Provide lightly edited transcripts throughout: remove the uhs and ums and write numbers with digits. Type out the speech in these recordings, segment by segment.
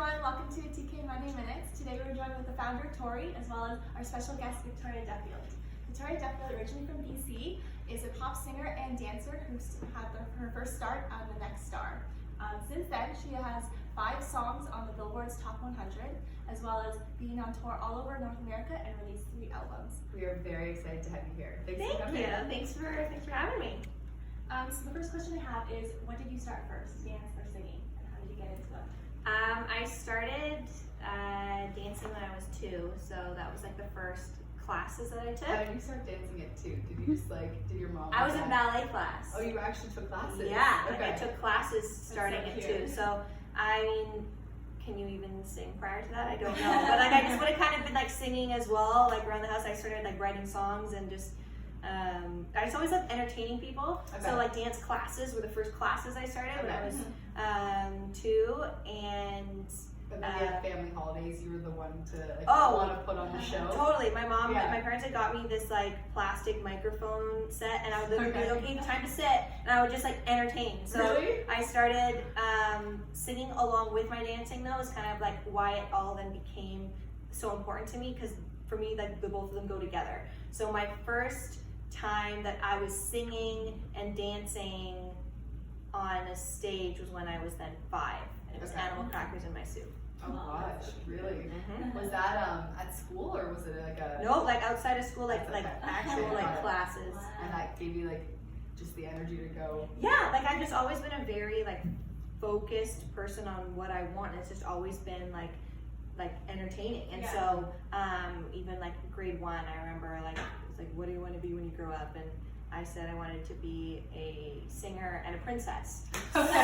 everyone, welcome to TK Monday Minutes. Today we're joined with the founder, Tori, as well as our special guest, Victoria Duffield. Victoria Duffield, originally from BC, is a pop singer and dancer who's had her first start on The Next Star. Since then, she has 5 songs on the Billboard's Top 100, as well as being on tour all over North America and released 3 albums. We are very excited to have you here. Thank you. Thanks for having me. So the first question I have is, what did you start first, dance or singing, and how did you get into it? I started dancing when I was 2, so that was like the first classes that I took. How did you start dancing at 2? Did you just did your mom? I was in ballet class. Oh, you actually took classes? Yeah, okay. I took classes starting at 2. So, I mean, can you even sing prior to that? I don't know. But like, I just would have kind of been like singing as well, like around the house. I started like writing songs and just, I just always loved entertaining people. Okay. So like dance classes were the first classes I started when I was 2, and but then at family holidays, you were the one to want to put on the show. Totally. My mom, my parents had got me this like plastic microphone set, and I would literally be like, okay, time to sit, and I would just like entertain. So really? I started singing along with my dancing. Though is kind of like why it all then became so important to me, because for me, like the both of them go together. So my first time that I was singing and dancing on a stage was when I was then 5, and it was animal crackers in my soup. Oh gosh, really? Was that at school, or was it like a? No, like outside of school, like actual like classes. And that gave you like just the energy to go. Yeah, like I've just always been a very like focused person on what I want. It's just always been like entertaining, and so even like grade 1, I remember like it was like, what do you want to be when you grow up? And I said I wanted to be a singer and a princess. So the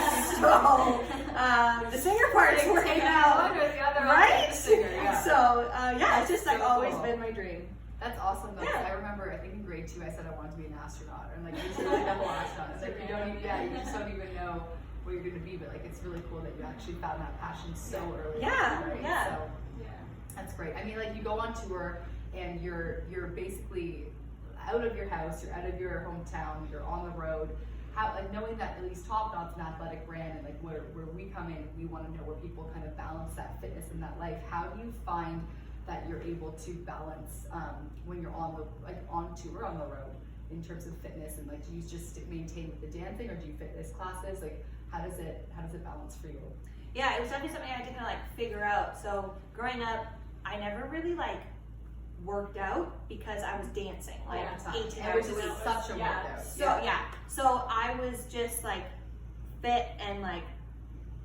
singer part is working out, right? So it's just like always been my dream. That's awesome though. I remember, I think in grade 2, I said I wanted to be an astronaut, and like you just like the whole astronaut. It's like you just don't even know what you're gonna be, but like it's really cool that you actually found that passion so early. So that's great. I mean, like you go on tour and you're basically out of your house, you're out of your hometown, you're on the road. How, like, knowing that at least Top Knot's an athletic brand, and like where we come in, we want to know where people kind of balance that fitness and that life. How do you find that you're able to balance when you're on tour on the road in terms of fitness, and like do you just maintain with the dancing, or do you fitness classes? Like how does it balance for you? Yeah, it was definitely something I had to kind of like figure out. So growing up, I never really like worked out because I was dancing like 18 hours a week. Such a workout. So I was just like fit and like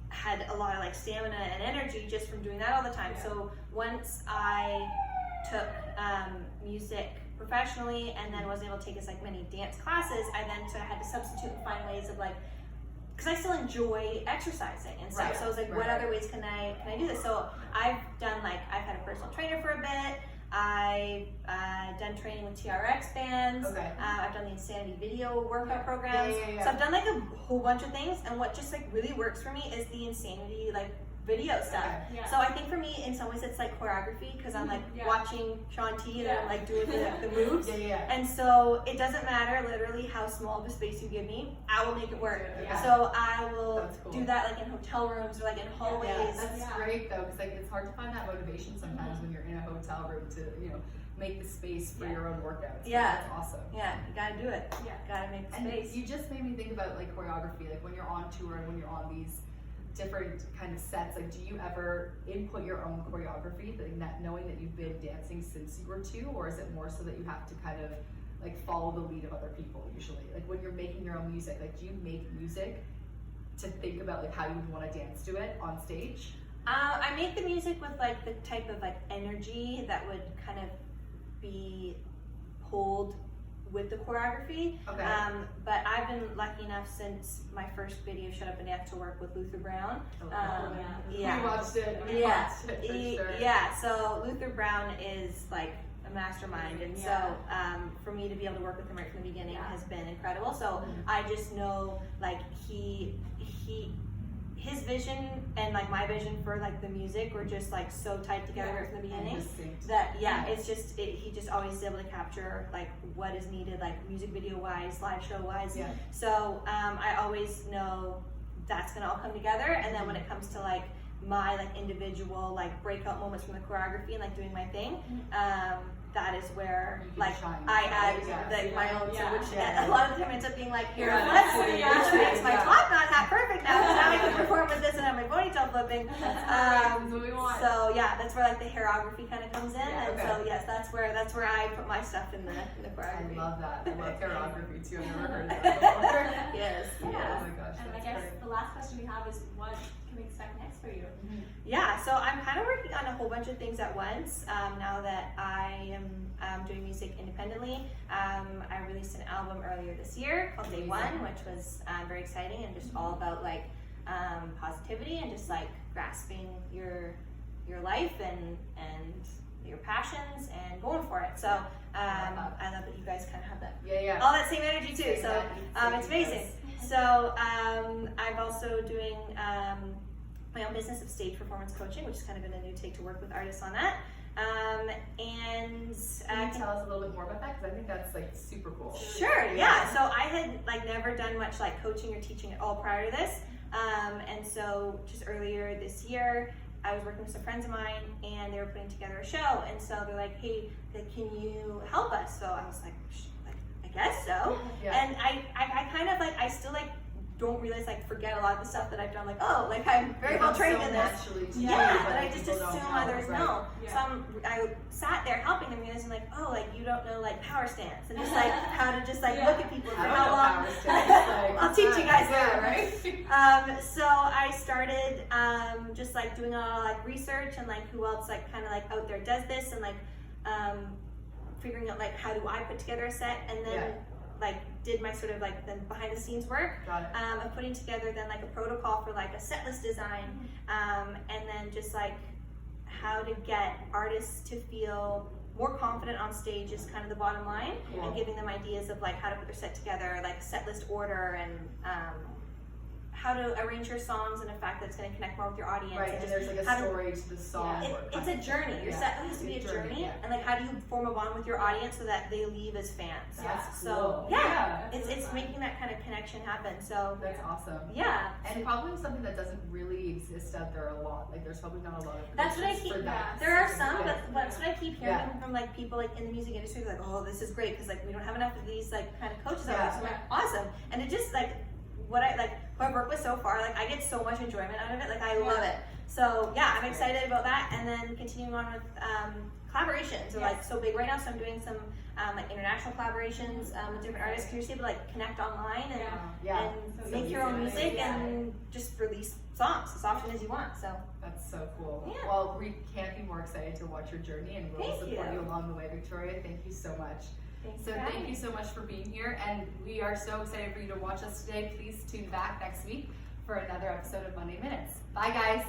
had a lot of like stamina and energy just from doing that all the time. So once I took music professionally and then wasn't able to take as like many dance classes, I then had to substitute and find ways of like, because I still enjoy exercising and stuff. So I was like, what other ways can I do this? So I've had a personal trainer for a bit. I've done training with TRX bands. I've done the Insanity video workout programs. So I've done like a whole bunch of things, and what just like really works for me is the Insanity like video stuff. So I think for me, in some ways, it's like choreography, because I'm like watching Sean T and I'm like doing the moves. And so it doesn't matter literally how small of a space you give me, I will make it work. So I will do that like in hotel rooms or like in hallways. That's great though, because like it's hard to find that motivation sometimes when you're in a hotel room to make the space for your own workouts. That's awesome. Yeah, you gotta do it. Gotta make the space. And you just made me think about like choreography, like when you're on tour and when you're on these different kind of sets, like do you ever input your own choreography, that knowing that you've been dancing since you were 2, or is it more so that you have to kind of like follow the lead of other people usually? Like when you're making your own music, like do you make music to think about like how you would want to dance to it on stage? I make the music with like the type of like energy that would kind of be pulled with the choreography. But I've been lucky enough since my first video, Shut Up and Dance, to work with Luther Brown. We watched it. We watched it for sure. Yeah, so Luther Brown is like a mastermind, and so for me to be able to work with him right from the beginning has been incredible. So I just know like his vision and like my vision for like the music were just like so tight together right from the beginning that it's just he just always is able to capture like what is needed, like music video wise, live show wise. So I always know that's gonna all come together, and then when it comes to like my like individual like breakout moments from the choreography and like doing my thing, that is where like I add my own, so which a lot of the time ends up being like here which makes my top not that perfect now, because now I can perform with this and have my ponytail flipping. So yeah, that's where like the hairography kind of comes in, and so yes, that's where I put my stuff in the choreography. I love that. I love hairography too. I've never heard of that before. Yes. Oh my gosh. And I guess the last question we have is, what can we expect next for you? Yeah, so I'm kind of working on a whole bunch of things at once. Now that I am doing music independently, I released an album earlier this year called Day One, which was very exciting and just all about like positivity and just like grasping your life and your passions and going for it. So I love that you guys kind of have that all that same energy too. So it's amazing. So I'm also doing my own business of stage performance coaching, which has kind of been a new take to work with artists on that. And can you tell us a little bit more about that? Because I think that's like super cool. Sure, yeah. So I had like never done much like coaching or teaching at all prior to this. And so just earlier this year, I was working with some friends of mine and they were putting together a show. And so they're like, hey, can you help us? So I was like, I guess so. And I kind of like, I still like don't realize, like forget a lot of the stuff that I've done, like, oh, like I'm very well trained in this. But I just assume others know. So I sat there helping them, realizing like, oh, like you don't know like power stance and just like how to just like look at people for how long. I'll teach you guys later, right? So I started just like doing a lot of like research and like who else like kind of like out there does this, and like figuring out like how do I put together a set, and then like did my sort of like the behind the scenes work of putting together then like a protocol for like a set list design, and then just like how to get artists to feel more confident on stage is kind of the bottom line, and giving them ideas of like how to put their set together, like set list order, and how to arrange your songs in a fact that's going to connect more with your audience. Right, and there's like a story to the song. It's a journey. Your set has to be a journey, and like how do you form a bond with your audience so that they leave as fans? That's so it's making that kind of connection happen. So that's awesome. Yeah, and probably something that doesn't really exist out there a lot. Like there's probably not a lot of. That's what I keep. There are some, but that's what I keep hearing from like people like in the music industry. They're like, oh, this is great because like we don't have enough of these like kind of coaches out there. So I'm like, awesome, and it just like. What I like, who I've worked with so far, like I get so much enjoyment out of it. Like I love it. So yeah, I'm excited about that. And then continuing on with collaborations are like so big right now. So I'm doing some like international collaborations with different artists. You're just able to like connect online and make your own music and just release songs as often as you want. So that's so cool. Yeah. Well, we can't be more excited to watch your journey, and we'll support you along the way, Victoria. Thank you so much. Thank you so much for being here, and we are so excited for you to watch us today. Please tune back next week for another episode of Monday Minutes. Bye guys.